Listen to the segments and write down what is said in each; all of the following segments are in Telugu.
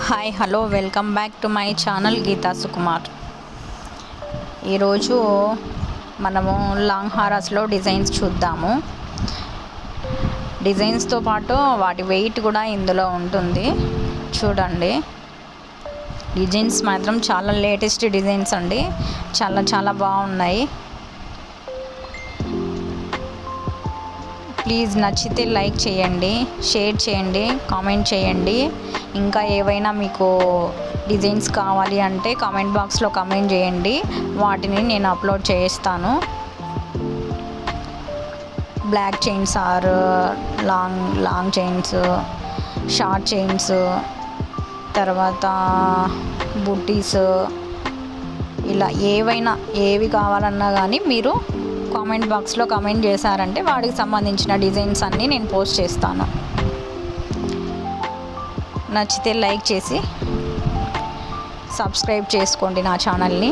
Hi hello welcome back to my channel Geetha Sukumar. ఈరోజు మనము లాంగ్ హారాస్లో డిజైన్స్ చూద్దాము. డిజైన్స్తో పాటు వాటి వెయిట్ కూడా ఇందులో ఉంటుంది. చూడండి, డిజైన్స్ మాత్రం చాలా లేటెస్ట్ డిజైన్స్ అండి. చాలా చాలా బాగున్నాయి. ప్లీజ్ నచ్చితే లైక్ చేయండి, షేర్ చేయండి, కామెంట్ చేయండి. ఇంకా ఏవైనా మీకు డిజైన్స్ కావాలి అంటే కామెంట్ బాక్స్లో కామెంట్ చేయండి, వాటిని నేను అప్లోడ్ చేస్తాను. Black chains or long chains, short chains, తర్వాత బుట్టీస్, ఇలా ఏవి కావాలన్నా కానీ మీరు కామెంట్ బాక్స్లో కామెంట్ చేశారంటే వాటికి సంబంధించిన డిజైన్స్ అన్నీ నేను పోస్ట్ చేస్తాను. నచ్చితే లైక్ చేసి సబ్స్క్రైబ్ చేసుకోండి నా ఛానల్ని.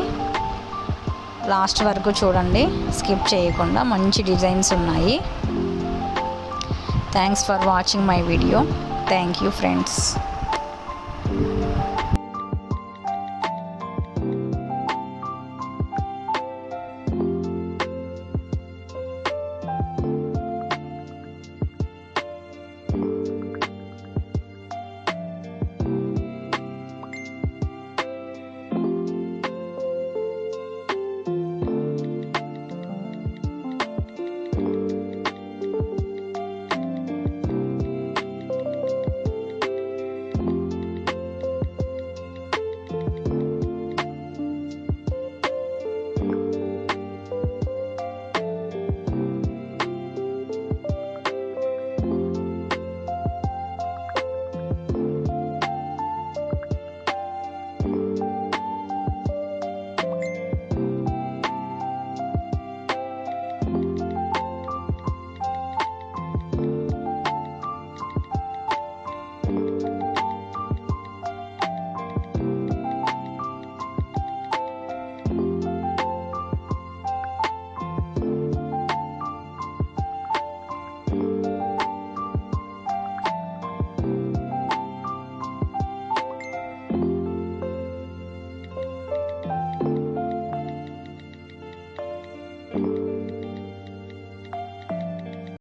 లాస్ట్ వరకు చూడండి, స్కిప్ చేయకుండా. మంచి డిజైన్స్ ఉన్నాయి. Thanks for watching my video. Thank you friends.